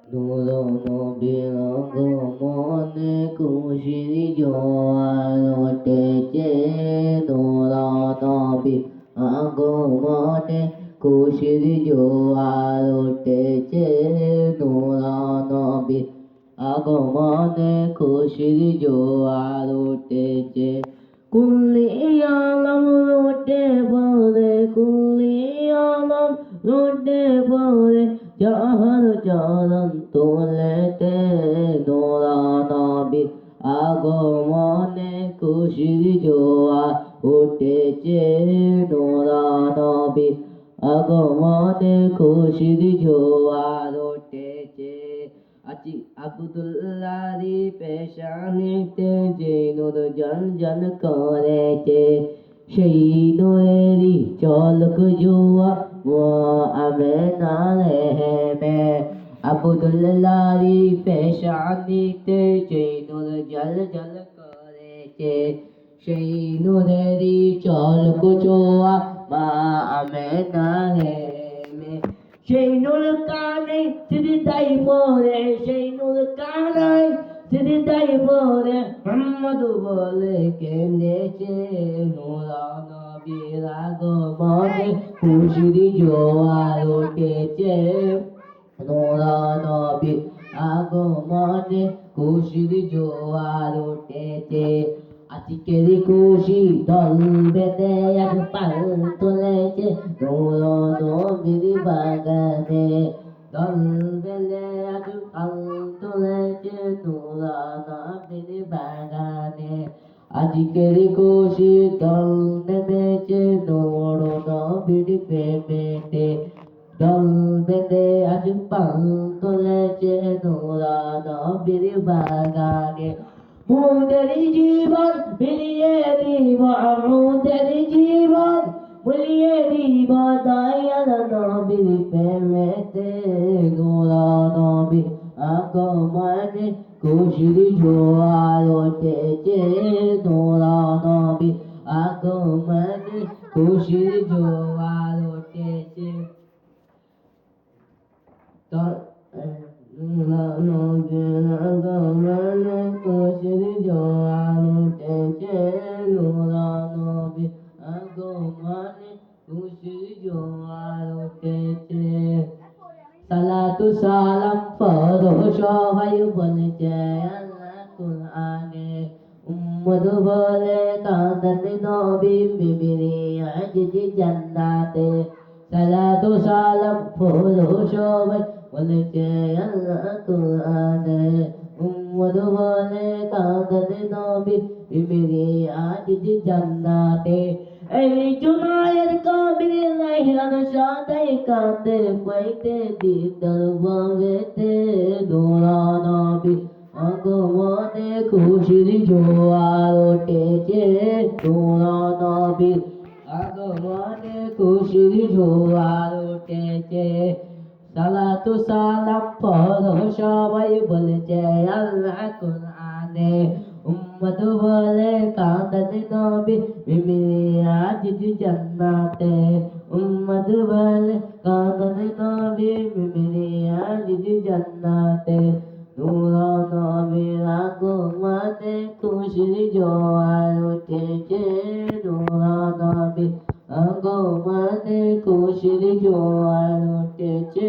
নূর নবীর আগমনে খুশির জোয়ার উঠেছে। নূর নবীর আগমনে খুশির জোয়ার উঠেছে। নূর নবীর আগমনে খুশির জোয়ার উঠেছে। কুল্লি আলম লুটে পড়ে, কুল্লি আলম লুটে পড়ে, যাহার চরণ তোলেতে। নূর নবীর আগমনে খুশির জোয়ার উঠেছে। নূর নবীর আগমনে খুশির জোয়ার উঠেছে। আজি আব্দুল্লাহরি পেশানিতে যে নূর জ্বলজ্বল করেছে, সেই নূরেরই চলক জোয়ার আমেনার হেমে। আব্দুল্লাহরি পেশানিতে যে নূর জ্বলজ্বল করেছে, সেই নূরেরই চলক জোয়ার মা আমেনার হেমে। সেই নূর কানে সিজদায় পড়ে, সেই নূর কানে সিজদায় পড়ে, মুহাম্মদ বলে কেঁদেছে। নূর নবীর আগমনে খুশির জোয়ার উঠেছে। নূর নবীর আগমনে খুশির জোয়ার উঠেছে। আজকের খুশি দল বেঁধে এক পাল তুলেছে নূর নবীর বাগানে। দল বেঁধে এক পাল তুলেছে নূর নবীর বাগানে। আজকের খুশি দল নেমেছে নূর নবীর প্রেমেতে। দল বেঁধে আজ পাল তুলেছে নূর নবীর বাগানে। মোদের জীবন মিলিয়ে দিব, মোদের জীবন মিলিয়ে দিব দয়াল নবীর প্রেমেতে। নূর নবীর আগমনে খুশির জোয়ার উঠেছে। নূর নবীর আগমনে খুশির জোয়ার উঠেছে। নূর নবীর আগমনে খুশির জোয়ার উঠেছে। নূর নবীর আগমনে খুশির জোয়ার উঠেছে। সালাতু সালাম পড়ো সবাই বলেছে আল্লাহ কুরআনে। উম্মত বলে কাঁদেন নবী বিবিরে আজিজ জান্নাতে। সালাতু সালাম পড়ো সবাই বলেছে আল্লাহ কুরআনে। উম্মত বলে কাঁদেন নবী বিবিরে আজিজ জান্নাতে। এই জুনায়ের কবির লাইলান সদাই কাঁদে পাইতে দিদার বাবেতে। নূর নবীর আগমনে খুশির জোয়ার উঠেছে। নূর নবীর আগমনে খুশির জোয়ার উঠেছে। সালাতু সালাম পড়ো সবাই বলেছে আল্লাহ কুরআনে। উম্মত বলে কাঁদেন নবী বিবিরে আজিজ জান্নাতে। উম্মত বলে কাঁদেন নবী বিবিরে আজিজ জান্নাতে। নূর নবীর আগমনে খুশির জোয়ার উঠেছে। নূর নবীর আগমনে খুশির জোয়ার উঠেছে।